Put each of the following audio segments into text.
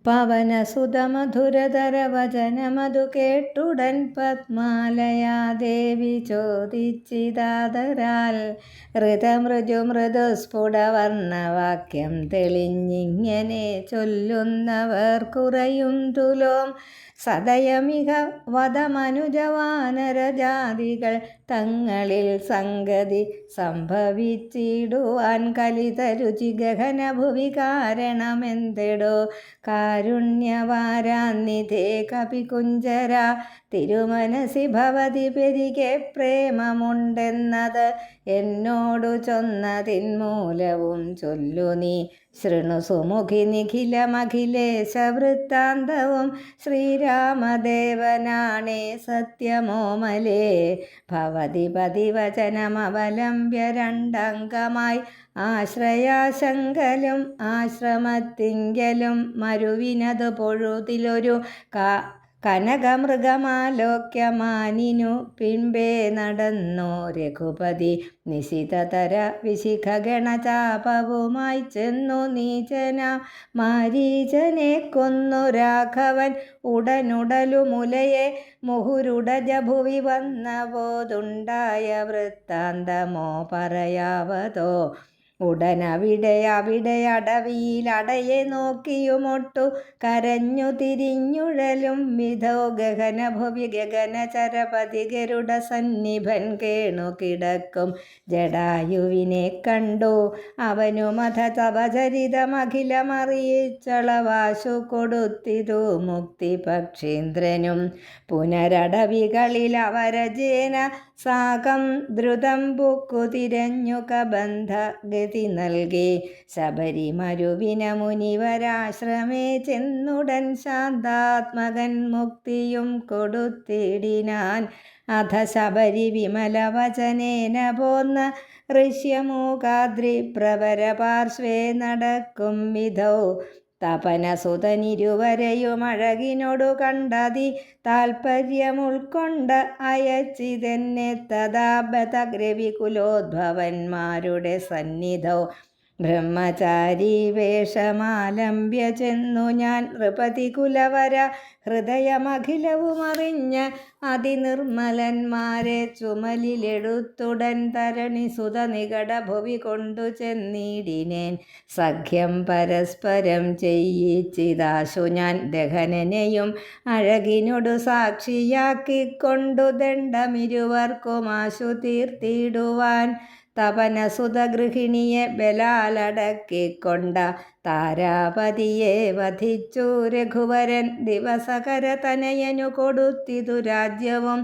പവനസുതമധുരതരവചനമതു കേട്ടുടൻ പത്മാലയാദേവി ചോദിച്ചിതാദരാൽ ഋതമൃജുമൃദുസ്ഫുടവർണ്ണവാക്യം തെളിഞ്ഞിങ്ങനെ ചൊല്ലുന്നവർ കുറയും തുലോം. സദയമിക വധമനുജവാനരജാതികൾ തങ്ങളിൽ സംഗതി സംഭവിച്ചിടുവാൻ കലിതരുചി ഗഹനഭുവി കാരണമെന്തെടോ. കാരുണ്യവാരാന്നിധേ കപികുഞ്ചര തിരുമനസി ഭവതി പെരികെ പ്രേമമുണ്ടെന്നത് എന്നോടു ചൊന്നതിന്മൂലവും ചൊല്ലു നീ. ശൃണു സുമുഖി നിഖിലമഖിലേശ വൃത്താന്തവും ശ്രീരാമദേവനാണേ സത്യമോമലേ. ഭവതി പതിവചനമവലംബ്യ രണ്ടംഗമായി ആശ്രയാശങ്കലും ആശ്രമത്തിങ്കലും മരുവിനതു പൊഴുതിലൊരു കനകമൃഗമാലോക്യ മാനിനു പിൻപേ നടന്നോ രഘുപതി. നിശിതതര വിശിഖഗണചാപവുമായി ചെന്നു നീചന മാരീചനെ കൊന്നു രാഘവൻ ഉടനുടലുമുലയെ മുഹുരുടജഭുവി വന്ന പോതുണ്ടായ വൃത്താന്തമോ പറയാവതോ. ഉടനവിടെ അടവിയിലടയെ നോക്കിയുമൊട്ടു കരഞ്ഞു തിരിഞ്ഞുഴലും വിധോ ഗഗനഭുവി ഗഗനചരപതി ഗരുഡ സന്നിഭൻ കേണു കിടക്കും ജടായുവിനെ കണ്ടു. അവനുമഥ തവചരിതമഖിലമറിയിച്ചളവാശു കൊടുത്തിതു മുക്തി പക്ഷീന്ദ്രനും. പുനരടവികളിൽ അവരജേന സാകം ദ്രുതം ബുക്കു തിരഞ്ഞു കബന്ധ ഗതി നൽകി. ശബരിമരുവിന മുനിവരാശ്രമേ ചെന്നുടൻ ശാന്താത്മകൻ മുക്തിയും കൊടുത്തിടിനാൻ. അധ ശബരി വിമലവചനേന പോന്ന ഋഷ്യമൂകാദ്രി പ്രവര പാർശ്വേ നടക്കും വിധൗ. തപനസുതനിരുവരെയും അഴകിനോടു കണ്ടതി താൽപര്യമുൾക്കൊണ്ട അയച്ചിതെന്നെ തഥാ ബതഗ്രവികുലോദ്ഭവന്മാരുടെ സന്നിധൗ. ബ്രഹ്മചാരി വേഷമാലംബ്യ ചെന്നു ഞാൻ നൃപതി കുലവര ഹൃദയമഖിലവുമറിഞ്ഞ് അതിനിർമ്മലന്മാരെ ചുമലിലെടുത്തുടൻ തരണി സുത നികടഭുവി കൊണ്ടു ചെന്നിടിനേൻ. സഖ്യം പരസ്പരം ചെയ്യിച്ചിതാശു ഞാൻ ദഹനനെയും അഴകിനോടു സാക്ഷിയാക്കിക്കൊണ്ടു ദണ്ഡമിരുവർക്കുമാശു തീർത്തിടുവാൻ. തപനസുത ഗൃഹിണിയെ ബലാലടക്കിക്കൊണ്ട താരാപതിയെ വധിച്ചു രഘുവരൻ. ദിവസകര തനയനു കൊടുത്തിതു രാജ്യവും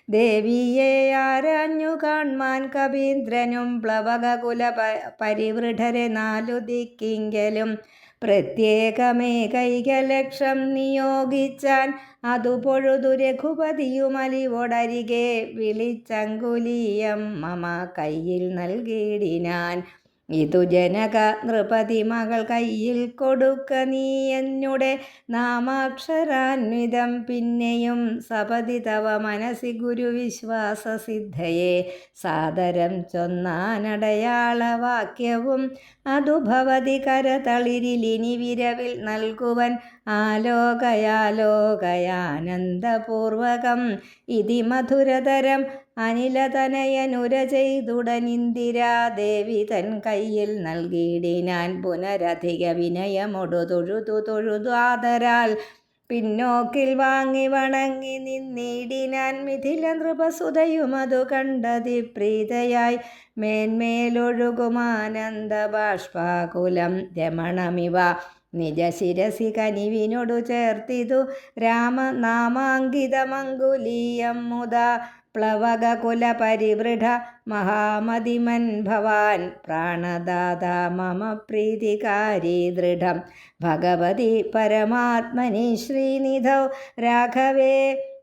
ദേവിയെ ആരാഞ്ഞു കാൺമാൻ കവീന്ദ്രനും. പ്ലവകകുല പരിവൃഢരെ നാലു ദിക്കിങ്കലും പ്രത്യേകമേകൈകലക്ഷം നിയോഗിച്ചാൻ. അതു പൊഴുതു രഘുപതിയുമലിവോടരികെ വിളിച്ചങ്കുലീയം മമ കയ്യിൽ നൽകിയിടിനാൻ. ഇതു ജനക നൃപതി മകൾ കയ്യിൽ കൊടുക്ക നീ എന്നുടെ നാമാക്ഷരാന്വിതം. പിന്നെയും സപതി തവ മനസി ഗുരുവിശ്വാസ സിദ്ധയെ സാദരം ചൊന്നാനടയാളവാക്യവും. അതു ഭവതി കരതളിരിലിനി വിരവിൽ നൽകുവൻ ആലോകയാലോകയാനന്ദപൂർവകം. ഇതി മധുരതരം അനിലതനയനുര ചെയ്തുടനിന്ദിരാദേവി തൻ കയ്യിൽ നൽകിയിടിനാൻ. പുനരധിക വിനയമൊടു തൊഴുതു ആദരാൽ പിന്നോക്കിൽ വാങ്ങി വണങ്ങി നിന്നിടിനാൻ. മിഥില നൃപസുതയുമതു കണ്ടതി പ്രീതയായി മേന്മേലൊഴുകുമാനന്ദ ബാഷ്പാകുലം രമണമിവ നിജശിരസി കനിവിനോടു ചേർത്തിതു രാമനാമാങ്കിതമങ്കുലീയം മുദാ. പ്ലവകകുല പരിവൃഢ മഹാമതിമൻ ഭവാൻ പ്രാണദാതാ മമ പ്രീതികാരി ദൃഢം. ഭഗവതി പരമാത്മനി ശ്രീനിധൗ രാഘവേ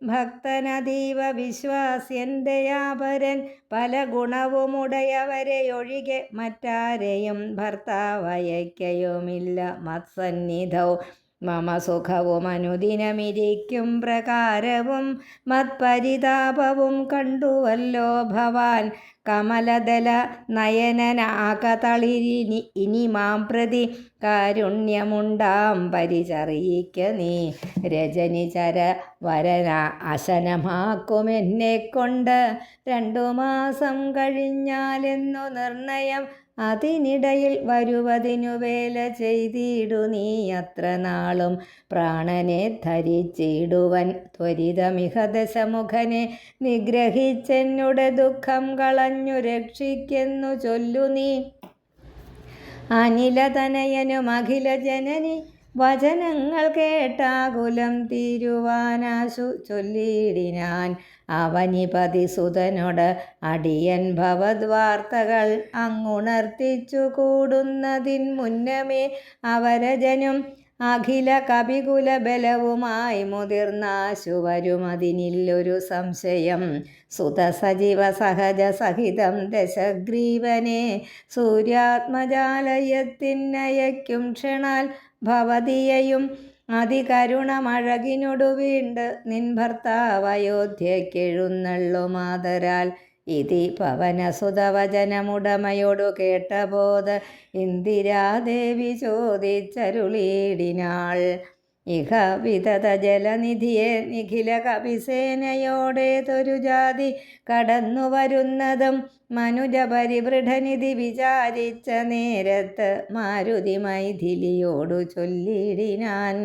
ഭക്തനതീവ വിശ്വാസ്യൻ ദയാപരൻ. പല ഗുണവുമുടയവരെയൊഴികെ മറ്റാരെയും ഭർത്താവയക്കയുമില്ല മത്സന്നിധൗ. മമ സുഖവും അനുദിനമിരിക്കും പ്രകാരവും മത്പരിതാപവും കണ്ടുവല്ലോ ഭവാൻ. കമലദല നയനനാകതളിരിനി ഇനി മാം പ്രതി കാരുണ്യമുണ്ടാം പരിചറിയിക്ക നീ. രജനിചര വരന അശനമാക്കുമെന്നെ കൊണ്ട് 2 മാസം കഴിഞ്ഞാലെന്നു നിർണയം. അതിനിടയിൽ വരുവതിനു വേല ചെയ്തിടു നീ. അത്ര നാളും പ്രാണനെ ധരിച്ചിടുവൻ ത്വരിതമിഹ ദശമുഖനെ നിഗ്രഹിച്ചെന്നുടെ ദുഃഖം കളഞ്ഞു രക്ഷിക്കെന്നു ചൊല്ലു നീ. അനിലതനയനും അഖില ജനനി വചനങ്ങൾ കേട്ടാകുലം തീരുവാനാശു ചൊല്ലിയിടിനാൻ. അവനിപതി സുതനോട് അടിയൻ ഭവദ്വാർത്തകൾ അങ്ങുണർത്തിച്ചു കൂടുന്നതിൻ മുന്നമേ അവരജനും അഖില കപികുല ബലവുമായി മുതിർന്നാശു വരുമതിനില്ലൊരു സംശയം. സുതസജീവ സഹജ സഹിതം ദശഗ്രീവനെ സൂര്യാത്മജാലയത്തിനയക്കും ക്ഷണാൽ ഭവതിയയും അതികരുണമഴകിനൊടു വീണ്ട് നിൻ ഭർത്താവ് അയോധ്യക്കെഴുന്നള്ളുമാതരാൽ. ഇതി പവനസുതവചനമുടമയോടു കേട്ടബോധ ഇന്ദിരാദേവി ചോദിച്ചരുളിയിടിനാൾ. ഇഹ വിതത ജലനിധിയെ നിഖില കപിസേനയോടേതൊരു ജാതി കടന്നു വരുന്നതും മനുജ പരിവൃഢനിധി വിചാരിച്ച നേരത്ത് മാരുതി മൈഥിലിയോടു ചൊല്ലിടിനാൻ.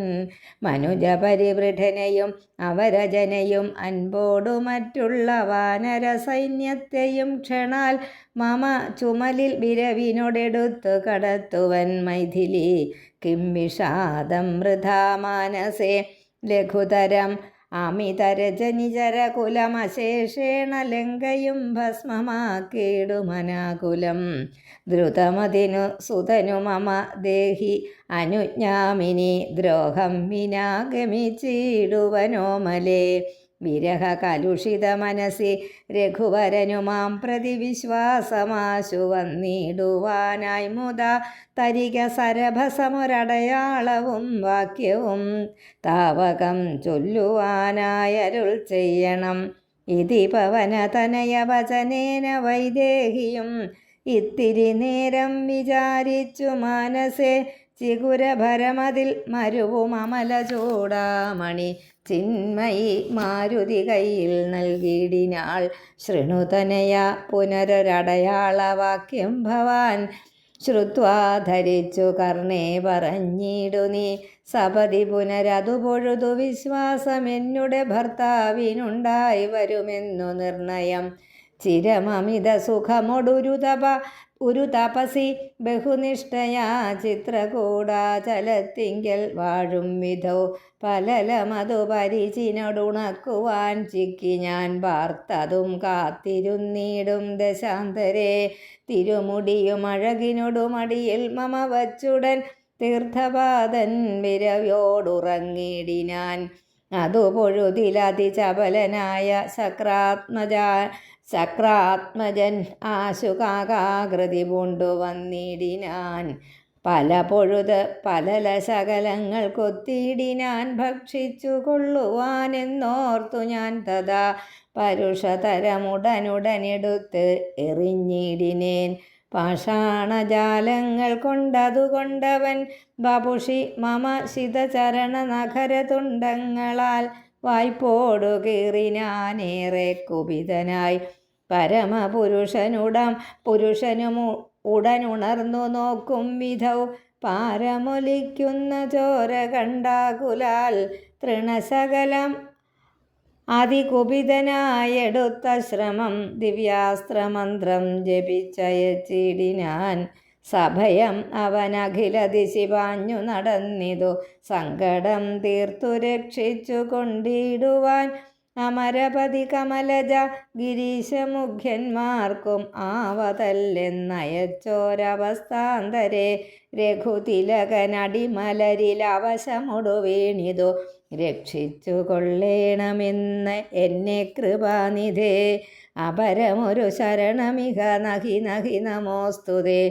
മനുജ പരിവൃഢനെയും അവരജനെയും അൻപോടു മറ്റുള്ള വാനര സൈന്യത്തെയും ക്ഷണാൽ മമ ചുമലിൽ വിരവിനോടെടുത്തു കടത്തുവൻ മൈഥിലി. കിം വിഷാദം വൃഥാ മാനസേ ലഘുതരം അമിതരജനിചരകുലമശേഷേണ ലങ്കയും ഭസ്മമാക്കിയിടുമനാകുലം. ദ്രുതമതിനു സുതനു മമ ദേഹി അനുജ്ഞാമിനി ദ്രോഹം വിനാ ഗമിച്ചിടുവനോമലേ. വിരഹ കലുഷിത മനസി രഘുവരനു മാം പ്രതി വിശ്വാസമാശു വന്നിടുവാനായി മുതാ തരിക സരഭസമൊരടയാളവും വാക്യവും താവകം ചൊല്ലുവാനായരുൾ ചെയ്യണം. ഇതി പവനതനയ വചനേന വൈദേഹിയും ഇത്തിരി നേരം വിചാരിച്ചു മാനസേ. ചിഗുരഭരമതിൽ മരുവും അമല ചൂടാമണി ചിന്മയി മാരുതി കയ്യിൽ നൽകിയിടിനാൾ. ശൃണുതനയ പുനരൊരടയാളവാക്യം ഭവാൻ ശ്രുത്വാ ധരിച്ചു കർണേ പറഞ്ഞിടു നീ. സപതി പുനരതു പൊഴുതു വിശ്വാസമെന്നുടെ ഭർത്താവിനുണ്ടായി വരുമെന്നു നിർണയം. ചിരമമിത സുഖമൊടുരു തപസി ബഹുനിഷ്ഠയാ ചിത്രകൂടാചലത്തിങ്കൽ വാഴും വിധോ പലലമതു പരിചിനൊടുണക്കുവാൻ ചിക്കി ഞാൻ പാർത്തതും കാത്തിരുന്നിടും ദശാന്തരേ. തിരുമുടിയും അഴകിനൊടുമടിയിൽ മമ വച്ചുടൻ തീർത്ഥപാദൻ വിരവോടുറങ്ങിടിനാൻ. അതു പൊഴുതിലതിചപലനായ ശക്രാത്മജൻ ആശുകാകാകൃതി പൂണ്ടു വന്നിടിനാൻ. പല പൊഴുത് പലല ശകലങ്ങൾ കൊത്തിയിടിനാൻ ഭക്ഷിച്ചു കൊള്ളുവാനെന്നോർത്തു ഞാൻ. തഥാ പരുഷതരമുടനുടനെടുത്ത് എറിഞ്ഞിടിനേൻ. പാഷാണജാലങ്ങൾ കൊണ്ടതുകൊണ്ടവൻ ബപുഷി മമ ശിതചരണ നഖരതുണ്ടങ്ങളാൽ വായ്പോടു കീറിനാനേറെ കുപിതനായി. പുരുഷനും ഉടനുണർന്നു നോക്കും വിധൗ പാരമൊലിക്കുന്ന ചോര കണ്ടാകുലാൽ തൃണശകലം അതികുപിതനായെടുത്ത ശ്രമം ദിവ്യാസ്ത്രമന്ത്രം ജപിച്ചയച്ചിടിനാൻ. സഭയം അവനഖില ദിശി പാഞ്ഞു നടന്നിതു സങ്കടം തീർത്തു രക്ഷിച്ചു കൊണ്ടിടുവാൻ. അമരപതി കമലജ ഗിരീശമുഖ്യന്മാർക്കും ആവതല്ലെന്നയച്ചോരവസ്ഥാന്തരെ രഘുതിലകനടിമലരിലവശമൊടു വീണിതു രക്ഷിച്ചു കൊള്ളേണമെന്ന് എന്നെ കൃപാനിധേ. അപരമൊരു ശരണമിഹ നഹി നഹി നമോസ്തുതേ.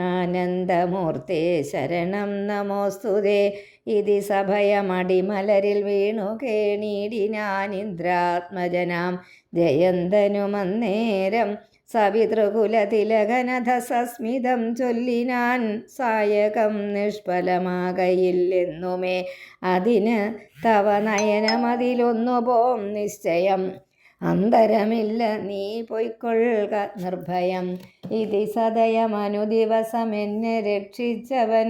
ആനന്ദമൂർത്തേ ശരണം നമോസ്തുതേ. ഇതി സഭയമടിമലരിൽ വീണു കേണീടിനാൻ ഇന്ദ്രാത്മജനാം ജയന്തനുമന്നേരം. സവിതൃകുലതിലകനഥ സസ്മിതം ചൊല്ലിനാൻ സായകം നിഷ്ഫലമാകയില്ലെന്നുമേ. അതിന് തവ നയനമതിലൊന്നു പോം നിശ്ചയം. അന്തരമില്ല നീ പൊയ്ക്കൊള്ളുക നിർഭയം. ഇതി സദയമനുദിവസമെന്നെ രക്ഷിച്ചവൻ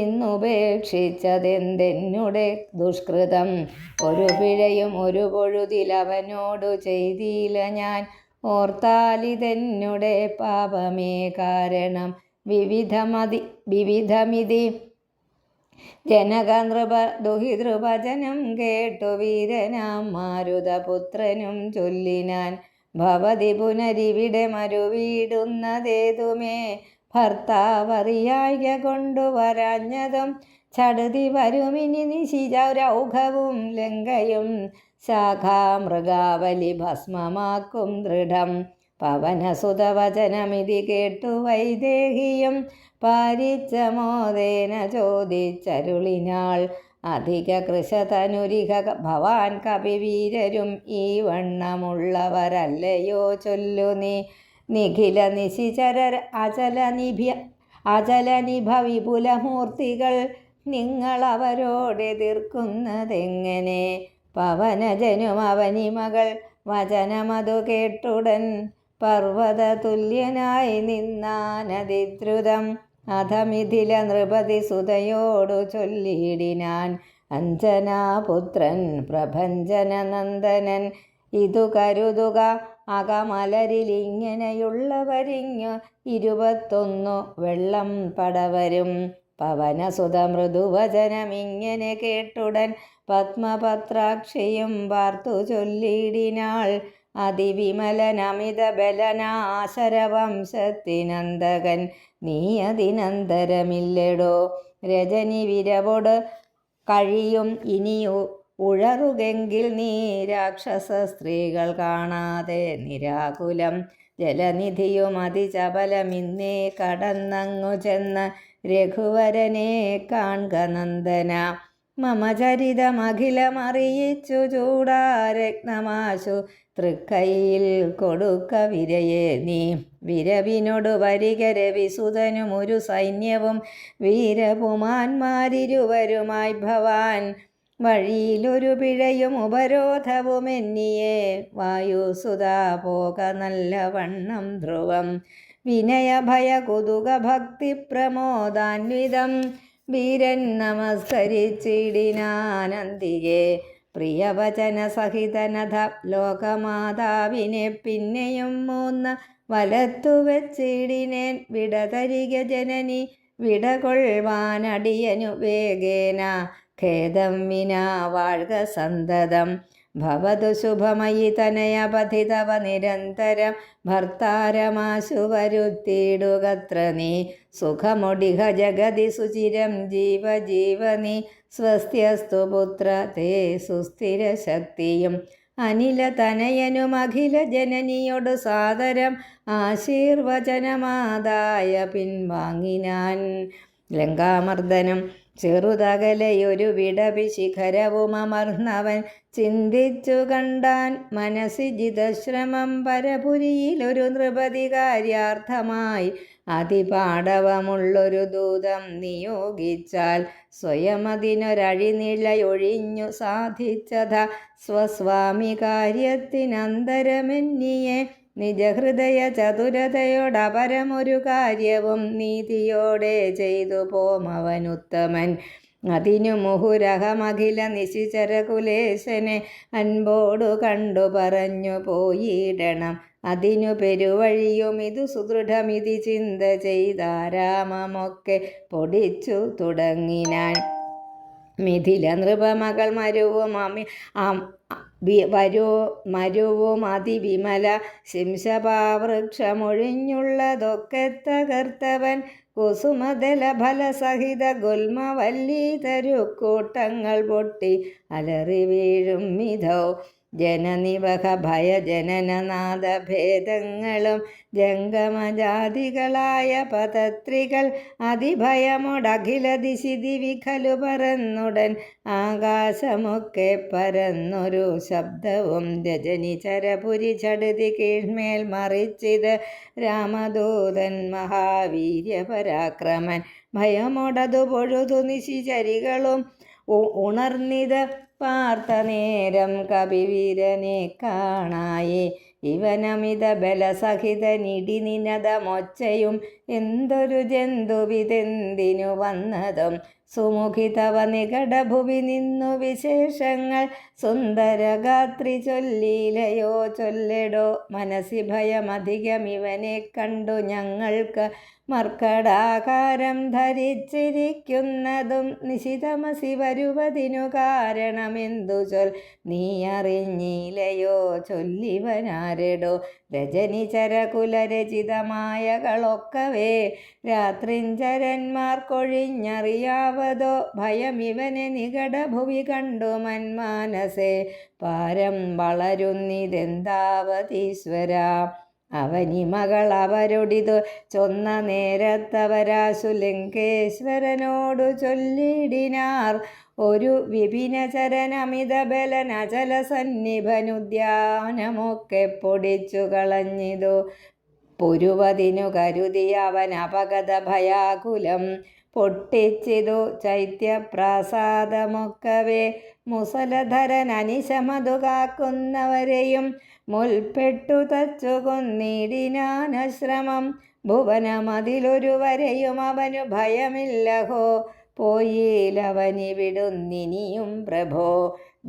ഇന്നുപേക്ഷിച്ചതെന്തെന്നുടെ ദുഷ്കൃതം. ഒരു പിഴയും ഒരു പൊഴുതിലവനോടു ചെയ്തില്ല ഞാൻ. ഓർത്താലിതെന്നുടെ പാപമേ കാരണം. വിവിധമിതി ജനകനൃപ ദുഹിതൃവചനം കേട്ടു വീരനാം മാരുതപുത്രനും ചൊല്ലിനാൻ. ഭവതി പുനരിവിടെ മരുവീടുന്നതേതുമേ. ഭർത്താവറിയായ്ക കൊണ്ടുവരാഞ്ഞതും ചടുതി വരുമിനി നിശിചരൗഘവും ലങ്കയും ശാഖാമൃഗാവലി ഭസ്മമാക്കും ദൃഢം. പവനസുതവചനമിതി കേട്ടു വൈദേഹിയും പാരിച്ച മോദേന ചോദിച്ചരുളിനാൾ. അധിക കൃശതനുരിക ഭവാൻ കപിവീരരും ഈ വണ്ണമുള്ളവരല്ലയോ ചൊല്ലു നീ. നിഖില നിശിചര അചലനിഭ വിപുലമൂർത്തികൾ നിങ്ങളവരോടെതിർക്കുന്നതെങ്ങനെ. പവനജനും അവനിമകൾ വചനമതു കേട്ടുടൻ പർവ്വത തുല്യനായി നിന്നാനതിദ്രുതം. അധമിഥില നൃപതി സുതയോടു ചൊല്ലിയിടിനാൻ അഞ്ജനാപുത്രൻ പ്രഭഞ്ജനനന്ദനൻ. ഇതു കരുതുക അകമലരിലിങ്ങനെയുള്ളവരിങ്ങു 21 വെള്ളം പടവരും. പവനസുത മൃദുവചനമിങ്ങനെ കേട്ടുടൻ പത്മപത്രാക്ഷിയും വാർത്തു ചൊല്ലിയിടിനാൾ. അതിവിമലനമിത ബലനാശരവംശത്തിനന്തകൻ നീ അതിനന്തരമില്ലടോ. രജനി വിരവോട് കഴിയും ഇനിയു ഉഴറുകെങ്കിൽ നീ രാക്ഷസ സ്ത്രീകൾ കാണാതെ നിരാകുലം. ജലനിധിയും അതിചപലമിന്നേ കടന്നങ്ങു ചെന്ന് രഘുവരനെ കാൺക നന്ദന. മമ ചരിതമഖിലമറിയിച്ചു ചൂടാരത്നമാശു തൃക്കൈയിൽ കൊടുക്ക വിരയെ നീ. വിരവിനോടു വരിക രവിസുതനും ഒരു സൈന്യവും വീരപുമാന്മാരിരുവരുമായി ഭവാൻ. വഴിയിലൊരു പിഴയും ഉപരോധവുമെന്നിയെ വായുസുതാ പോക നല്ലവണ്ണം ധ്രുവം. വിനയഭയ കുതുക ഭക്തി പ്രമോദാന്വിതം വീരൻ നമസ്കരിച്ചിടിനാനന്ദികെ. പ്രിയവചന സഹിതനഥ ലോകമാതാവിനെ പിന്നെയും 3 വലത്തു വെച്ചിടിനേൻ. വിടതരിക ജനനി വിടകൊള്ളുവാനടിയനു വേഗേന. ഖേദം വിനാ വാഴ്ക സന്തതം. ഭവതു ശുഭമയി തനയപഥി തവ നിരന്തരം. ഭർത്താരമാശു വരുത്തിയിടുകത്ര നീ. സുഖമൊടിഹ ജഗതി സുചിരം ജീവനീ. സ്വസ്ത്യസ്തു പുത്ര തേ സുസ്ഥിര ശക്തിയും. അനില തനയനും അഖില ജനനിയോട് സാദരം ആശീർവചനമാതായ പിൻവാങ്ങിനാൻ. ലങ്കാമർദ്ദനം ചെറുതകലയൊരു വിടവി ശിഖരവും അമർന്നവൻ ചിന്തിച്ചു കണ്ടാൻ മനസ്സി ജിതശ്രമം. പരപുരിയിലൊരു നൃപതി കാര്യാർത്ഥമായി അതിപാടവമുള്ളൊരു ദൂതം നിയോഗിച്ചാൽ സ്വയമതിനൊരഴിനിഴയൊഴിഞ്ഞു സാധിച്ചത. സ്വസ്വാമി കാര്യത്തിനന്തരമെന്നിയെ നിജഹൃദയ ചതുരതയോടപരമൊരു കാര്യവും നീതിയോടെ ചെയ്തു പോമവനുത്തമൻ. അതിനു മുഹുരഹമഖില നിശിചരകുലേശനെ അൻപോടു കണ്ടു പറഞ്ഞു പോയിടണം. അതിനു പെരുവഴിയും ഇതു സുദൃഢമിതി ചിന്ത ചെയ്താരാമമൊക്കെ പൊടിച്ചു തുടങ്ങിനാൻ. മിഥില നൃപമകൾ മരുവും അതിവിമല ശിംശപാവൃക്ഷമൊഴിഞ്ഞുള്ളതൊക്കെ തകർത്തവൻ. കുസുമദല ഫലസഹിത ഗുൽമവല്ലി തരുക്കൂട്ടങ്ങൾ പൊട്ടി അലറി വീഴും വിധോ. ജനനിവഹ ഭയജനനനാദഭേദങ്ങളും ജംഗമജാതികളായ പതത്രികൾ അതിഭയമൊടഖില ദിശി ദിവിഖലു പറന്നുടൻ ആകാശമൊക്കെ പരന്നൊരു ശബ്ദവും രജനിചരപുരി ചടുതി കീഴ്മേൽ മറിച്ചിത് രാമദൂതൻ മഹാവീര്യപരാക്രമൻ ഭയമൊടതു പൊഴുതു നിശിചരികളും ഉണർന്നിത് പാർത്ത നേരം കവിവീരനെ കാണായി ഇവനമിത ബലസഹിതനിടി നിനതമൊച്ചയും എന്തൊരു ജന്തുവിതെന്തിനു വന്നതും സുമുഖി തവ നികടഭുവി നിന്നു വിശേഷങ്ങൾ സുന്ദരഗാത്രി ചൊല്ലിയിലയോ ചൊല്ലെടോ മനസ്സി ഭയമധികം ഇവനെ കണ്ടു ഞങ്ങൾക്ക് മർക്കടാകാരം ധരിച്ചിരിക്കുന്നതും നിശിതമസി വരുവതിനു കാരണമെന്തു ചൊൽ നീ അറിഞ്ഞിലയോ ചൊല്ലിവനാരെടോ രജനിചരകുലരചിതമായകളൊക്കവേ രാത്രിഞ്ചരന്മാർക്കൊഴിഞ്ഞറിയാവതോ ഭയമിവനെ നികടഭുവി കണ്ടു മന്മാനസേ പാരം വളരുന്നിതെന്താവതീശ്വര അവനി മകൾ അവരൊടിതു ചൊന്ന നേരത്തവരാശു ലങ്കേശ്വരനോടു ചൊല്ലിടിനാർ ഒരു വിപിനചരനമിത ബലനചല സന്നിഭനുദ്യാനമൊക്കെ പൊടിച്ചു കളഞ്ഞിതു പുരുവതിനു കരുതി അവൻ അപഗത ഭയാകുലം പൊട്ടിച്ചിതു ചൈത്യപ്രാസാദമൊക്കവേ മുസലധരൻ അനിശമതു കാക്കുന്നവരെയും മുൽപ്പെട്ടു തച്ചു കൊന്നിടിനാനശ്രമം ഭുവനമതിലൊരുവരെയും അവനു ഭയമില്ലഹോ പോയിലവനിവിടുന്നിനിയും പ്രഭോ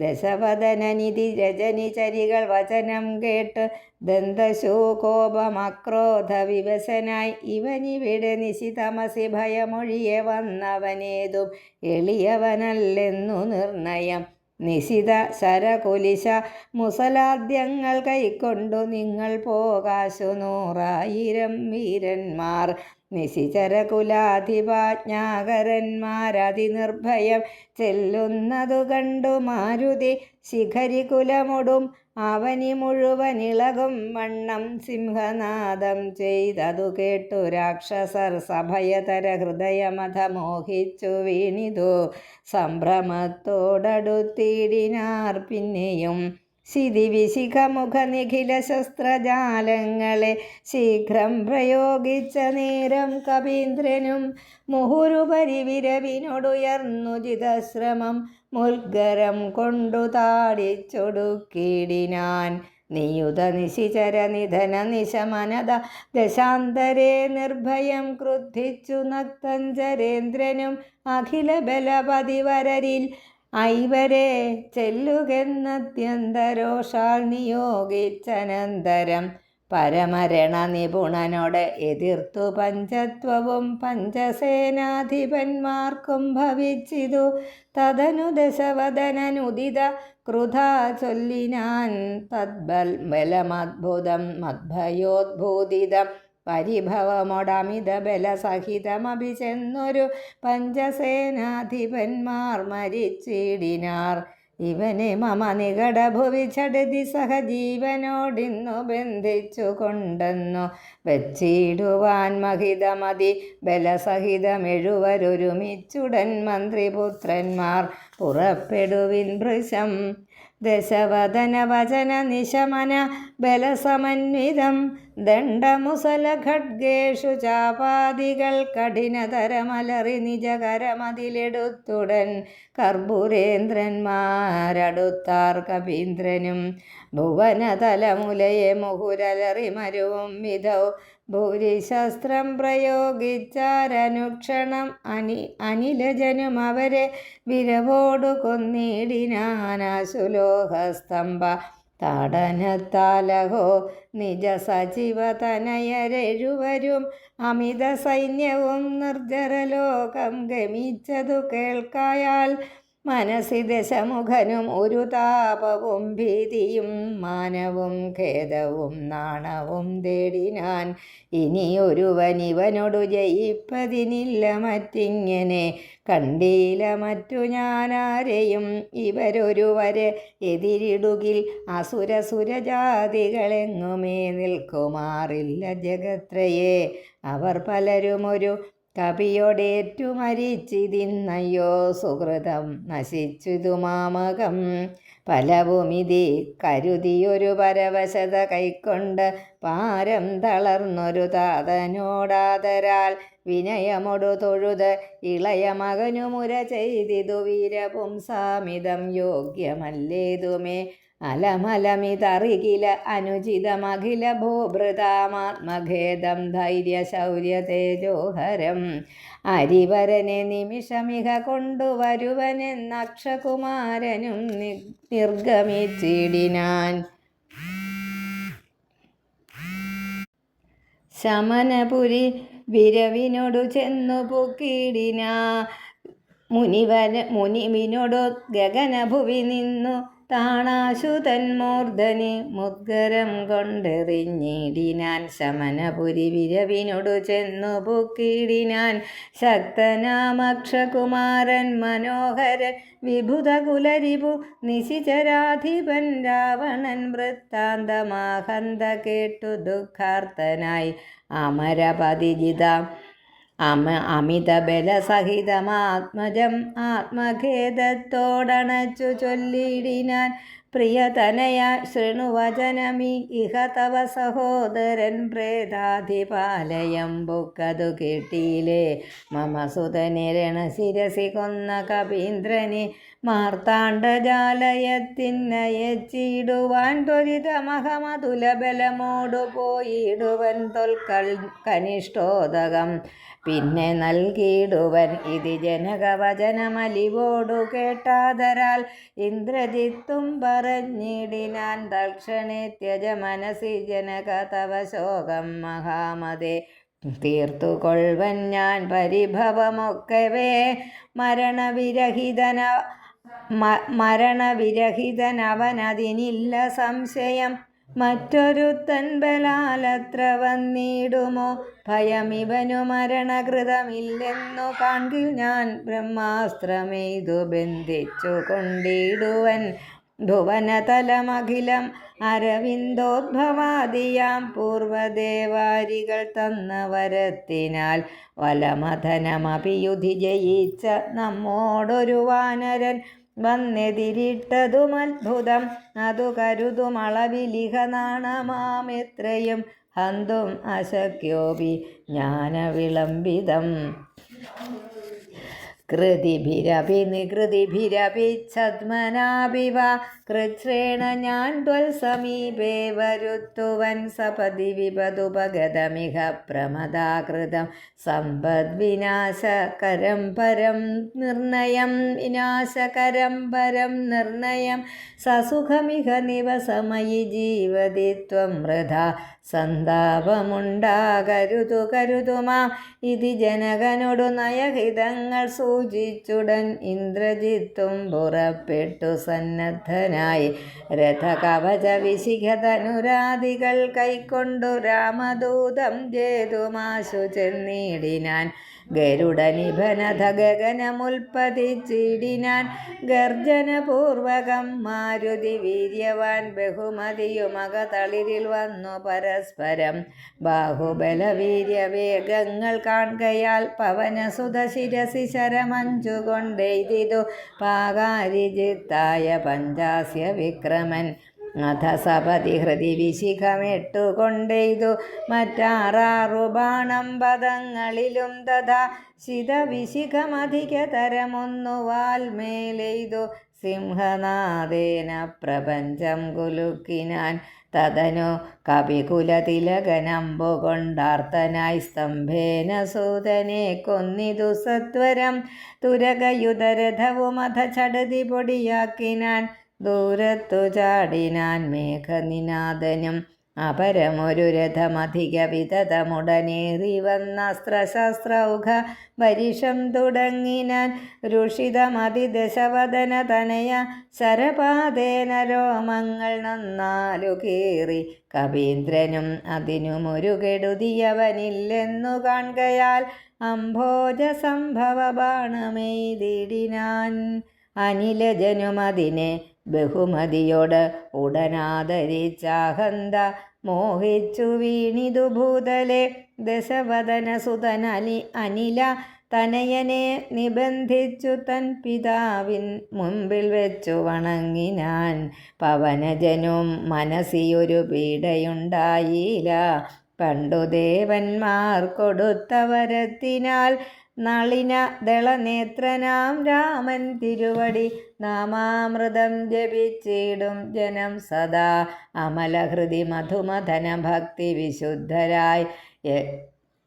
ദശവദനനിധി രജനിചരികൾ വചനം കേട്ട് ദന്തശൂകോപമക്രോധ വിവശനായി ഇവനിവിടെ നിശിതമസി ഭയമൊഴിയെ വന്നവനേതും എളിയവനല്ലെന്നു നിർണയം നിശിത ശരകുലിശ മുസലാദ്യങ്ങൾ കൈക്കൊണ്ടു നിങ്ങൾ പോകാശു 100,000 വീരന്മാർ നിശിചരകുലാധിപാജ്ഞാകരന്മാരതിനിർഭയം ചെല്ലുന്നതു കണ്ടു മാരുതി ശിഖരികുലമൊടും അവനി മുഴുവനിളകും വണ്ണം സിംഹനാദം ചെയ്തതു കേട്ടു രാക്ഷസർ സഭയതര ഹൃദയമത മോഹിച്ചു വീണിതു സംഭ്രമത്തോടടുത്തിടിനാർ പിന്നെയും ശിതിവിശിഖമുഖ നിഖില ശസ്ത്രജാലങ്ങളെ ശീഘ്രം പ്രയോഗിച്ച നേരം കവീന്ദ്രനും മുഹുരുപരി വിരവിനോടുയർന്നു ജിതശ്രമം മുൽഗരം കൊണ്ടു താടിച്ചൊടുക്കിടിനാൻ നിയുത നിശിചര നിധന നിശമനത ദശാന്തരേ നിർഭയം ക്രുദ്ധിച്ചു നക്തഞ്ചരേന്ദ്രനും അഖില ബലപതിവരരിൽ ഐവരെ ചെല്ലുകെന്നത്യന്തരോഷാൽ നിയോഗിച്ചനന്തരം പരമരണ നിപുണനോട് എതിർത്തു പഞ്ചത്വവും പഞ്ചസേനാധിപന്മാർക്കും ഭവിച്ചിതു തദനു ദശവദനനുദിത ക്രുധാ ചൊല്ലിനാൻ തദ്ബലമദ്ഭുതം മദ്ഭയോദ്ഭൂതിതം പരിഭവമൊടമിത ബലസഹിതമഭിചെന്നൊരു പഞ്ചസേനാധിപന്മാർ മരിച്ചിടിനാർ ഇവനെ മമ നികടഭുവി ചടുതി സഹജീവനോടിന്നു ബന്ധിച്ചു കൊണ്ടെന്നു വെച്ചിടുവാൻ മഹിതമതി ബലസഹിതമെഴുവരൊരുമിച്ചുടൻ മന്ത്രിപുത്രന്മാർ പുറപ്പെടുവിൻ ഭൃശം ദശവദന വചന നിശമന ബലസമന്വിതം ദണ്ഡമുസല ഖഡ്ഗേഷു ചാപാദികൾ കഠിനതരമലറി നിജകരമതിലെടുത്തുടൻ കർപ്പൂരേന്ദ്രന്മാരടുത്താർ കവീന്ദ്രനും ഭുവനതലമുലയെ മുഹുരലറി മരുവും വിധൗ ഭൂരിശസ്ത്രം പ്രയോഗിച്ചാരനുക്ഷണം അനിലജനും അവരെ വിരവോടു കൊന്നിടിനാനാശുലോഹസ്തംഭ താടനത്താലഹോ നിജ സജീവതനയരെഴുവരും അമിത സൈന്യവും നിർജ്ജരലോകം ഗമിച്ചതു കേൾക്കായാൽ മനസ്സി ദശമുഖനും ഒരു താപവും ഭീതിയും മാനവും ഖേദവും നാണവും തേടിനാൻ. ഇനിയൊരുവൻ ഇവനോടു ജയിപ്പതിനില്ല മറ്റിങ്ങനെ കണ്ടീല മറ്റു ഞാനാരെയും. ഇവരൊരുവരെ എതിരിടുകിൽ അസുരസുരജാതികളെങ്ങുമേ നിൽക്കുമാറില്ല ജഗത്രയേ. അവർ പലരുമൊരു കപിയോടേറ്റു മരിച്ചിതിന്നയ്യോ സുഹൃതം നശിച്ചിതു മാമകം. ഫലവുമിതി കരുതിയൊരു പരവശത കൈക്കൊണ്ട് പാരം തളർന്നൊരു താതനോടാദരാൽ വിനയമൊടു തൊഴുത് ഇളയ മകനു മുര ചെയ്തിതു വീരപുംസാമിതം യോഗ്യമല്ലേതുമേ. അലമലമിതറികില അനുചിതമഖില ഭൂഭൃതാമാത്മഖേദം ധൈര്യശൗര്യ തേജോഹരം. അരിവരനെ നിമിഷമിക കൊണ്ടുവരുവനെന്നക്ഷകുമാരനും നിർഗമിച്ചിടിനാൻ. ശമനപുരി വിരവിനോടു ചെന്നു പൊക്കിടിനാ മുനിവിനോടു ഗഗനഭുവി നിന്നു താണാശു തന്മൂർധനി മുദ്ഗരം കൊണ്ടെറിഞ്ഞിടിനാൻ. ശമനപുരി വിരവിനോടു ചെന്നു പൊക്കിടിനാൻ. ശക്തനാമക്ഷകുമാരൻ മനോഹരൻ വിഭുതകുലരിപു നിശിചരാധിപൻ രാവണൻ വൃത്താന്തമാഹന്ത കേട്ടു ദുഃഖാർത്തനായി അമരപതിജിത അമിത ബലസഹിതമാത്മജം ആത്മഖേദത്തോടണച്ചു ചൊല്ലിടിനാൻ. പ്രിയതനയ ശൃണുവചനമി ഇഹ തവ സഹോദരൻ പ്രേതാധിപാലയം ബുക്കതു കേട്ടീലേ. മമ സുതനെ രണശിരസി കൊന്ന കപീന്ദ്രനെ മാർത്താണ്ഡജാലയത്തിനയച്ചിടുവാൻ ത്വരിതമഹമതുല ബലമോടു പോയിടുവൻ തൊൽക്കൽ കനിഷ്ഠോദകം പിന്നെ നൽകിയിടുവൻ. ഇത് ജനകവചനമലിവോടു കേട്ടാദരാൽ ഇന്ദ്രജിത്തും പറഞ്ഞിടിനാൻ. തൽക്ഷണേ ത്യജ മനസി ജനക തവ ശോകം മഹാമതേ. തീർത്തുകൊള്ളുവൻ ഞാൻ പരിഭവമൊക്കവേ മരണവിരഹിതനവനതിനില്ല സംശയം. മറ്റൊരുത്തൻ ബലാലത്ര വന്നിടുമോ ഭയമിവനു മരണകൃതമില്ലെന്നു കാൺകിൽ ഞാൻ ബ്രഹ്മാസ്ത്രമെയ്തു ബന്ധിച്ചു കൊണ്ടിടുവൻ. ഭുവനതലമഖിലം അരവിന്ദോദ്ഭവാദിയാം പൂർവദേവാരികൾ തന്ന വരത്തിനാൽ വലമഥനമപിയുധി ജയിച്ച നമ്മോടൊരു വാനരൻ വന്നെതിരിട്ടതുമത്ഭുതം. അതു കരുതുമളവിലിഹ നാണമാമെത്രയും ഹന്തും അശക്യോപി ജ്ഞാനവിളംബിതം. കൃതിഭിരപി നികൃതിഭിരപി ഛദ്മനാഭിവ കൃച്ഛ്രേണ ഞാൻ ത്വൽസമീപേ വരുത്തുവൻ. സപതി വിപദുപഗതമിഹ പ്രമദാകൃതം സമ്പദ്വിനാശകരം പരം നിർണയം. വിനാശകരം പരം നിർണയം സസുഖമിഹ നിവസമയി ജീവതി ത്വം വൃഥാ സന്താപമുണ്ടാകരുതു കരുതുമാം. ഇതി ജനകനോടു നയഹിതങ്ങൾ സൂചിച്ചുടൻ ഇന്ദ്രജിത്തും പുറപ്പെട്ടു സന്നദ്ധനായി. രഥകവച വിശിഖധനുരാദികൾ കൈക്കൊണ്ടു രാമദൂതം ജേതുമാശു ചെന്നിടിനാൻ. ഗരുഡനിഭനധ ഗഗനമുൽപ്പതിച്ചിടിനാൻ. ഗർജനപൂർവകം മാരുതി വീര്യവാൻ ബഹുമതിയുമകതളിരിൽ വന്നു പരസ്പരം. ബാഹുബലവീര്യവേഗങ്ങൾ കാൺകയാൽ പവനസുത ശിരസി ശരമഞ്ചുകൊണ്ടെയ്തിതു പാകാരിജിത്തായ പഞ്ചാസ്യ വിക്രമൻ. അധ സപതി ഹൃദി വിശിഖമെട്ടുകൊണ്ടെയ്തു മറ്റാറാറു ബാണം പദങ്ങളിലും തഥാ ശിതവിശിഖമധികതരമൊന്നു വാൽമേലെയ്തു സിംഹനാദേന പ്രപഞ്ചം കുലുക്കിനാൻ. തദനു കപികുലതിലകനമ്പു കൊണ്ടാർത്തനായി സ്തംഭേന സൂതനെ കൊന്നിതു സത്വരം. തുരകയുധരഥവുമധ ചടുതി പൊടിയാക്കിനാൻ. ദൂരത്തു ചാടിനാൻ മേഘനിനാദനും അപരമൊരു രഥമധിക വിതതമുടനേറി വന്നാസ്ത്രശാസ്ത്രൗഘ വരിഷം തുടങ്ങിനാൻ. രുഷിതമതിദശവദന തനയ ശരപാതേന രോമങ്ങൾ നന്നാലു കീറി. കവീന്ദ്രനും അതിനുമൊരു കെടുതിയവനില്ലെന്നു കാൺകയാൽ അംഭോജ സംഭവ ബാണമെയ്തിടിനാൻ. അനിലജനുമതിനെ ബഹുമതിയോട് ഉടനാദരിച്ചാഹന്ത മോഹിച്ചു വീണിതു ഭൂതലെ. ദശവദന സുതൻ അനില തനയനെ നിബന്ധിച്ചു തൻ പിതാവിൻ മുമ്പിൽ വെച്ചു വണങ്ങിനാൻ. പവനജനും മനസ്സിയൊരു പീഡയുണ്ടായില്ല. പണ്ടു ദേവന്മാർ കൊടുത്ത വരത്തിനാൽ നളിന ദളനേത്രനാം രാമൻ തിരുവടി നാമാമൃതം ജപിച്ചിടും ജനം സദാ. അമലഹൃതി മധുമഥന ഭക്തി വിശുദ്ധരായി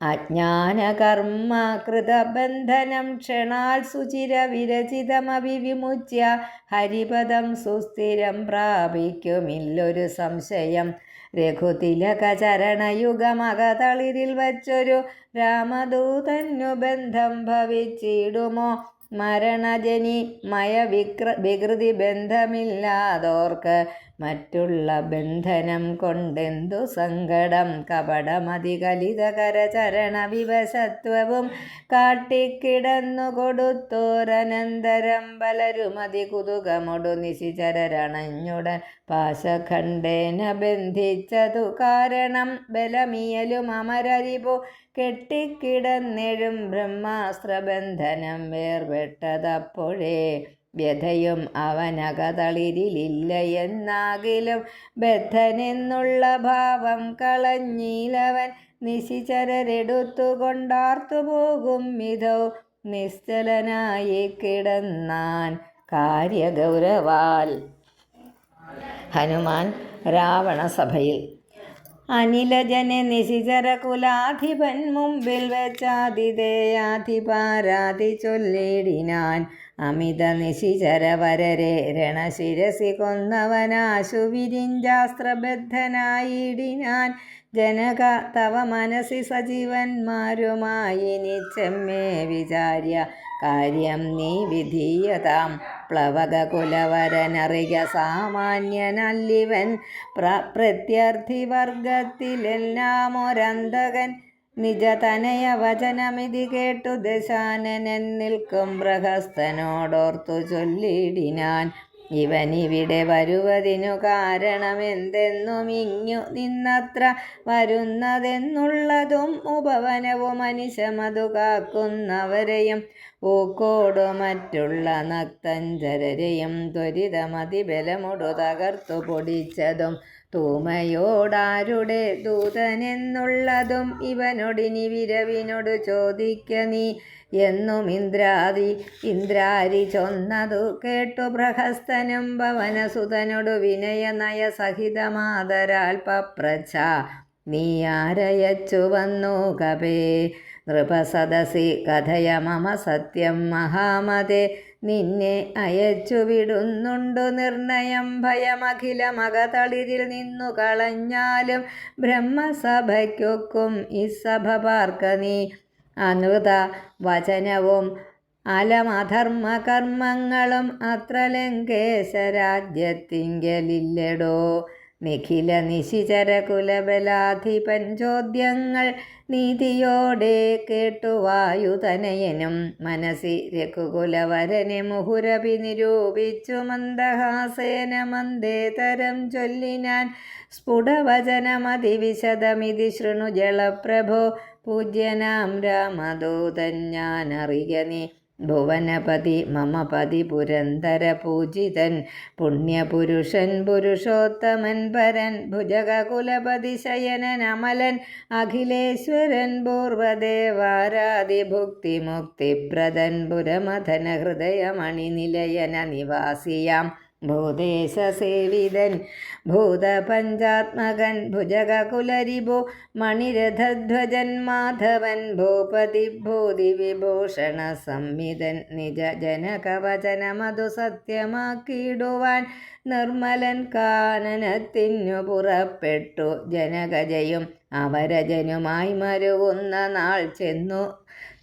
അജ്ഞാനകർമ്മ കൃതബന്ധനം ക്ഷണാൽ സുചിര വിരചിതമവിമുച്യ ഹരിപദം സുസ്ഥിരം പ്രാപിക്കുമില്ലൊരു സംശയം. രഘുതിലക ചരണയുഗമകതളിരിൽ വച്ചൊരു രാമദൂതന്നു ബന്ധം ഭവിച്ചിടുമോ? മരണജനി വികൃതി ബന്ധമില്ലാതോർക്ക് മറ്റുള്ള ബന്ധനം കൊണ്ടെന്തു സങ്കടം. കപടമതികലിതകര ചരണ വിവശത്വവും കാട്ടിക്കിടന്നു കൊടുത്തോരനന്തരം പലരുമതി കുതുകമൊടു നിശിചരണഞ്ഞുടൻ പാശഖണ്ഡേന ബന്ധിച്ചതു കാരണം. ബലമിയലും അമരരിപു കെട്ടിക്കിടന്നെഴും ബ്രഹ്മാസ്ത്രബന്ധനം വേർപെട്ടതപ്പോഴേ. വ്യഥയും അവനകതളിരിലില്ല എന്നാകിലും ബദ്ധനെന്നുള്ള ഭാവം കളഞ്ഞിലവൻ. നിശിചരരെടുത്തുകൊണ്ടാർത്തു പോകും വിധോ നിശ്ചലനായി കിടന്നാൻ കാര്യഗൗരവാൽ. ഹനുമാൻ രാവണസഭയിൽ. അനിലജനെ നിശിചര കുലാധിപൻ മുമ്പിൽ വെച്ചാതിഥേയാധിപാരാതി ചൊല്ലിടിനാൻ. അമിത നിശിചര വരരെ രണശിരസി കൊന്നവനാശു വിരിഞ്ചാസ്ത്രബദ്ധനായിടിനാൻ. ജനക തവ മനസി സജീവന്മാരുമായി നിച്ചമ്മേ വിചാര്യ കാര്യം നീ വിധീയതാം. പ്ലവക കുലവരനറിക സാമാന്യനല്ലിവൻ പ്രത്യർത്ഥി വർഗത്തിലെല്ലാം ഒരന്തകൻ. നിജതനയ വചനമിതി കേട്ടു ദശാനനൻ നിൽക്കും പ്രഹസ്തനോടോർത്തു ചൊല്ലിടിനാൻ. ഇവനിവിടെ വരുവതിനു കാരണമെന്തെന്നും ഇങ്ങു നിന്നത്ര വരുന്നതെന്നുള്ളതും ഉപവനവും മനുഷ്യമതു കാക്കുന്നവരെയും ഊക്കോടു മറ്റുള്ള നക്തഞ്ചരരെയും ത്വരിതമതിബലമൊടു തകർത്തു പൊടിച്ചതും തൂമയോടാരുടെ ദൂതനെന്നുള്ളതും ഇവനൊടിനി വിരവിനോടു ചോദിക്ക നീ എന്നും ഇന്ദ്രാരി ചൊന്നതു കേട്ടു പ്രഹസ്തനും ഭവനസുതനോടു വിനയ നയ സഹിതമാതരാൽ പപ്രച്ഛ. നീ ആരയച്ചു വന്നു കപേ നൃപസദസി കഥയ മമ സത്യം മഹാമതേ. നിന്നെ അയച്ചു വിടുന്നുണ്ടു നിർണയം ഭയമഖിലമകതളിരിൽ നിന്നു കളഞ്ഞാലും ബ്രഹ്മസഭയ്ക്കൊക്കും ഇസഭ പാർക്ക നീ. അനൃത വചനവും അലമധർമ്മ കർമ്മങ്ങളും അത്ര ലങ്കേശ രാജ്യത്തിങ്കലില്ലടോ. നിഖില നിശിചര കുലബലാധിപൻ ചോദ്യങ്ങൾ നീതിയോടെ കേട്ടു വായുതനയനും മനസി രഘുകുലവരനെ മുഹുരഭി നിരൂപിച്ചു മന്ദഹാസേന മന്ദേതരം ചൊല്ലിനാൻ. സ്ഫുടവചനമതിവിശദമിതി ശൃണു ജളപ്രഭോ. പൂജ്യനാം രാമദൂതൻ ഞാനറിയ നീ. ഭുവനപതി മമ പതി പുരന്തര പൂജിതൻ പുണ്യപുരുഷൻ പുരുഷോത്തമൻ പരൻ ഭുജകുലപതി ശയനൻ അമലൻ അഖിലേശ്വരൻ പൂർവദേവാരാധി ഭുക്തി മുക്തിപ്രദൻ പുരമഥന ഹൃദയമണിനിലയന നിവാസിയാം. ഭൂദേശസേവിതൻ ഭൂതപഞ്ചാത്മകൻ ഭുജകുലരിഭോ മണിരഥധ്വജൻ മാധവൻ ഭൂപതി ഭൂതിവിഭൂഷണ സംവിധൻ നിജ ജനകവചനമതു സത്യമാക്കിയിടുവാൻ നിർമ്മലൻ കാനനത്തിനു പുറപ്പെട്ടു. ജനകജയും അവരജനുമായി മരുവുന്ന നാൾ ചെന്നു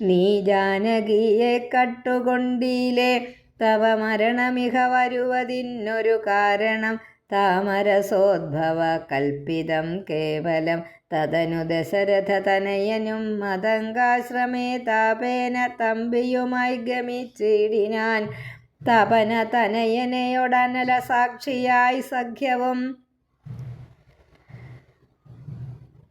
നീ ജാനകിയെ കട്ടുകൊണ്ടീലേ. തവ മരണമിഹ വരുവതിനൊരു കാരണം താമരസോദ്ഭവ കൽപ്പിതം കേവലം. തദനു ദശരഥ തനയനും മതങ്കാശ്രമേ താപേന തമ്പിയുമായി ഗമിച്ചിടിനാൻ. തപന തനയനയോടനല സാക്ഷിയായി സഖ്യവും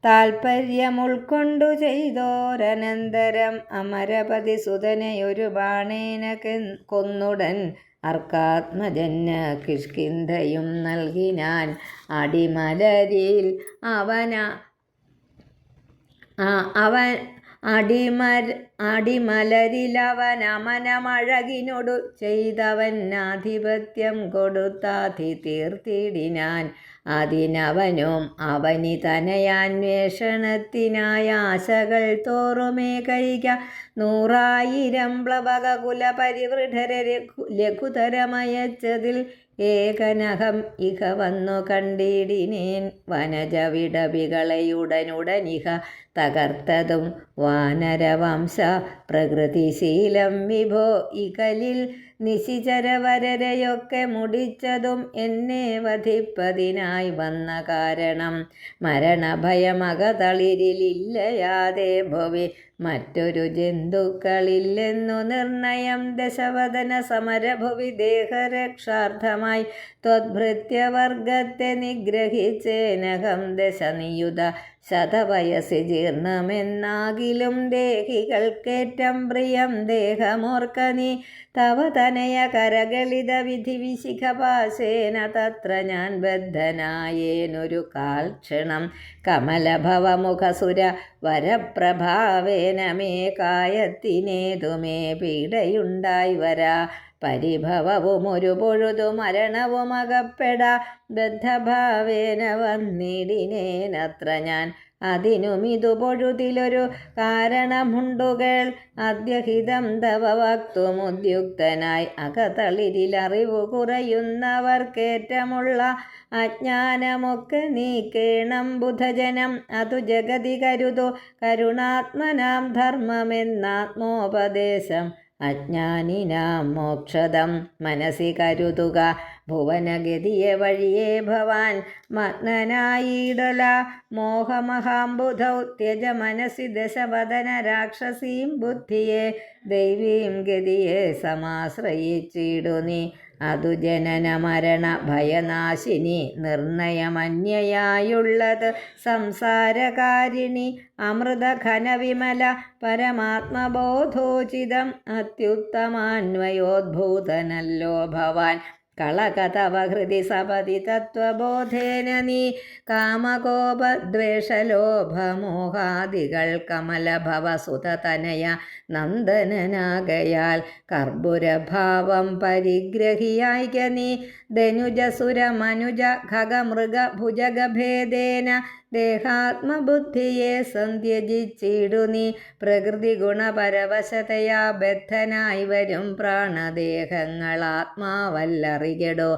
താൽപര്യമുൾക്കൊണ്ടു ചെയ്തോരനന്തരം അമരപതി സുതനെയൊരു ബാണേന കൊന്നുടൻ അർക്കാത്മജന് കിഷ്കിന്ധയും നൽകിനാൻ. അടിമലരിൽ അടിമലരിലവനമനമഴകിനൊടു ചെയ്തവൻ ആധിപത്യം കൊടുത്താധി തീർത്തിടിനാൻ. അതിനവനും അവനി തനയാന്വേഷണത്തിനായ ആശകൾ തോറുമേ കൈക 100,000 പ്ലവകകുല പരിവൃഢരെ ലഘുതരമയച്ചതിൽ ഏകനഹം ഇഹ വന്നു കണ്ടിടിനേൻ. വനജവിടവികളെയുടനുടനിഹ തകർത്തതും വാനരവംശ പ്രകൃതിശീലം വിഭോ ഇകലിൽ നിശിചരവരരെയൊക്കെ മുടിച്ചതും എന്നെ വധിപ്പതിനായി വന്ന കാരണം മരണഭയമകതളിരിലില്ലയാതെ ഭുവി മറ്റൊരു ജന്തുക്കളില്ലെന്നു നിർണയം. ദശവദന സമരഭുവി ദേഹരക്ഷാർത്ഥമായി ത്വദ്ഭൃത്യവർഗത്തെ നിഗ്രഹിച്ചേനകം. ദശനിയുത ശതവയസി ജീർണമെന്നാകിലും ദേഹികൾക്കേറ്റം പ്രിയം ദേഹമോർക്ക നീ. തവ തനയ കരകളിത വിധിവിശിഖപാശേന തത്ര ഞാൻ ബദ്ധനായേനൊരു കാൽക്ഷണം. കമലഭവമുഖസുര വരപ്രഭാവേന മേ കായത്തിനേതുമേ പീഡയുണ്ടായി വരാ. പരിഭവവും ഒരു പൊഴുതു മരണവുമകപ്പെടാ ബദ്ധഭാവേന വന്നിടിനേനത്ര ഞാൻ. അതിനുമിതു പൊഴുതിലൊരു കാരണമുണ്ടുകൾ അദ്യഹിതം തവ വക്തുമുദ്യുക്തനായി. അകതളിരിലറിവു കുറയുന്നവർക്കേറ്റമുള്ള അജ്ഞാനമൊക്കെ നീക്കേണം ബുധജനം. അതു ജഗതി കരുതു കരുണാത്മനാം ധർമ്മമെന്നാത്മോപദേശം. അജ്ഞാനിനാം മോക്ഷദം മനസ്സി കരുതുക ഭുവനഗതിയെ വഴിയേ ഭവാൻ മഗ്നനായിടല. മോഹമഹാംബുധൗ ത്യജ മനസ്സി ദശവദന രാക്ഷസീം ബുദ്ധിയെ. ദൈവീം ഗതിയെ സമാശ്രയിച്ചിടു നീ. അതു ജനന മരണ ഭയനാശിനി നിർണയമന്യയായുള്ളത്. സംസാരകാരിണി അമൃതഘനവിമല പരമാത്മബോധോചിതം. അത്യുത്തമാന്വയോദ്ഭൂതനല്ലോ ഭവാൻ കളകതവ ഹൃദി സപതി തത്വബോധേന നീ. കാമകോപദ്വേഷലോഭമോഹാദികൾ കമലഭവസുതതനയ നന്ദനനാകയാൽ കർപ്പുരഭാവം പരിഗ്രഹിയായിക നീ. ധനുജസുര മനുജ ഖഗമൃഗ ഭുജഗഭേദേന ദേഹാത്മബുദ്ധിയെ സന്ധ്യജിച്ചിടു നീ. പ്രകൃതി ഗുണപരവശതയാ ബദ്ധനായി വരും പ്രാണദേഹങ്ങളാത്മാവല്ലറികടോ.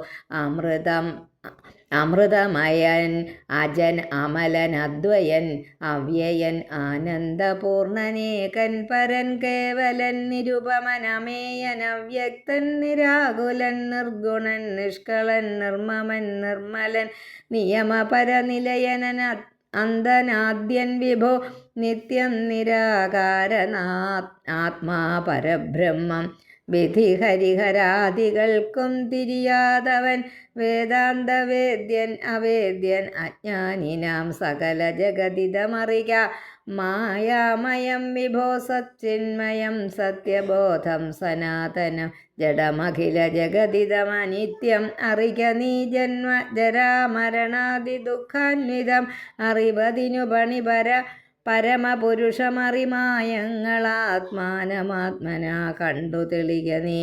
അമൃതമയൻ അജൻ അമലൻ അദ്വയൻ അവ്യയൻ ആനന്ദപൂർണനേകൻ പരൻ കേവലൻ നിരുപമൻ അമേയൻ അവ്യക്തൻ നിരാകുലൻ നിർഗുണൻ നിഷ്കളൻ നിർമ്മമൻ നിർമ്മലൻ നിയമപരനിലയനൻ അന്തനാദ്യൻ വിഭോ നിത്യം നിരാകാരനാത്മാ പരബ്രഹ്മം. വിധി ഹരിഹരാദികൾക്കും തിരിയാതവൻ വേദാന്തവേദ്യൻ അവേദ്യൻ. അജ്ഞാനിനാം സകല ജഗതിതമറിക മായാമയം വിഭോ സച്ചിന്മയം സത്യബോധം സനാതനം. ജഡമഖില ജഗതിതമനിത്യം അറിക നീ. ജന്മ ജരാമരണാദി ദുഃഖാന്വിതം അറിവതിനു പണിപര പരമപുരുഷമറിമായങ്ങളാത്മാനമാത്മനാ കണ്ടു തെളിക നീ.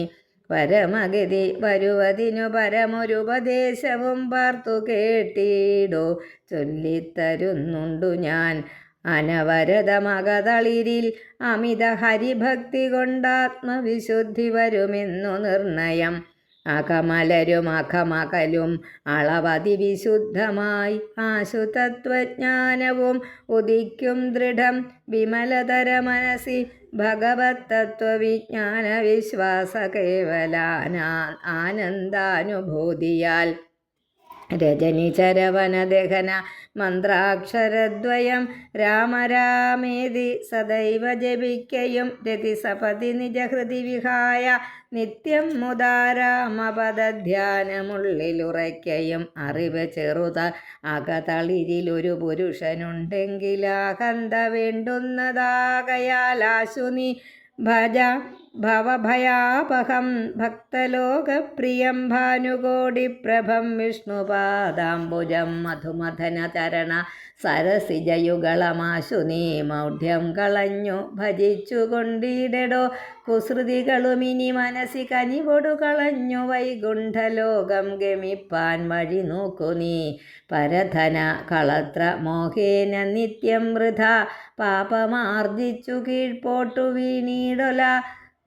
പരമഗതി വരുവതിനു പരമൊരുപദേശവും പാർത്തു കേട്ടിടോ ചൊല്ലിത്തരുന്നുണ്ടു ഞാൻ. അനവരതമകതളിരിൽ അമിത ഹരിഭക്തി കൊണ്ടാത്മവിശുദ്ധി വരുമെന്നു നിർണയം. അകമലരും അകമകലും അളവതി വിശുദ്ധമായി ആശുതത്വജ്ഞാനവും ഉദിക്കും ദൃഢം വിമലതര മനസി ഭഗവത് തത്വവിജ്ഞാന വിശ്വാസ കേവലാനാ ആനന്ദാനുഭൂതിയാൽ. രജനിചരവനദഹന മന്ത്രാക്ഷരദ്വയം രാമരാമേതി സദൈവ ജപിക്കയും രതിസപതി നിജഹൃതി വിഹായ നിത്യം മുദാരാമപദധ്യാനമുള്ളിലുറയ്ക്കയും. അറിവ് ചെറുത അകതളിരിലൊരു പുരുഷനുണ്ടെങ്കിലാകന്ത വേണ്ടുന്നതാകയാലാശു നീ ഭജ ഭവഭയാപഹം ഭക്തലോകപ്രിയം ഭാനുകോടിപ്രഭം വിഷ്ണുപാദാംബുജം മധുമഥന ചരണ സരസിജയുഗളമാശു നീ മൗഢ്യം കളഞ്ഞു ഭജിച്ചു കൊണ്ടിടടോ കുസൃതികളുമിനി മനസ്സി കനിവൊടു കളഞ്ഞു വൈകുണ്ഠലോകം ഗമിപ്പാൻ വഴി നോക്കു നീ. പരധന കളത്ര മോഹേന നിത്യം വൃഥ പാപമാർജിച്ചു കീഴ്പോട്ടു വീണീടൊല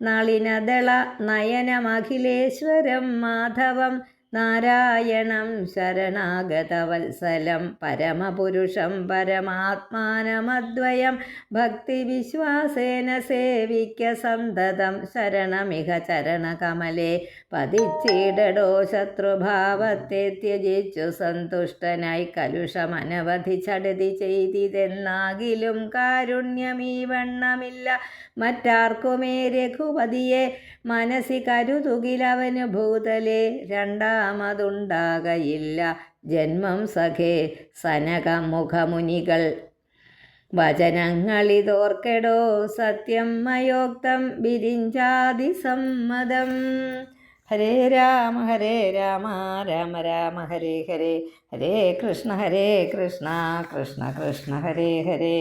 നളിനദള നയനമഖിലേശ്വരം മാധവം നാരായണം ശരണാഗതവത്സലം പരമപുരുഷം പരമാത്മാനമദ്വയം ഭക്തിവിശ്വാസേന സേവിക്ക സന്തതം. ശരണമിഹ ചരണകമലേ പതിച്ചിടടോ ശത്രുഭാവത്തെ ത്യജിച്ചു സന്തുഷ്ടനായി. കലുഷമനവധി ചടുതി ചെയ്തിതെന്നാകിലും കാരുണ്യമീ വണ്ണമില്ല മറ്റാർക്കുമേ രഘുപതിയെ മനസ്സി കരുതുകിലവന് ഭൂതലേ രണ്ടാമതുണ്ടാകയില്ല ജന്മം. സഖേ സനകമുഖമുനികൾ വചനങ്ങളിതോർക്കെടോ സത്യം മയോക്തം വിരിഞ്ചാതിസമ്മതം. ഹരേ രാമ രാമ രാമ ഹരേ ഹരേ, ഹരേ കൃഷ്ണ കൃഷ്ണ കൃഷ്ണ ഹരേ ഹരേ.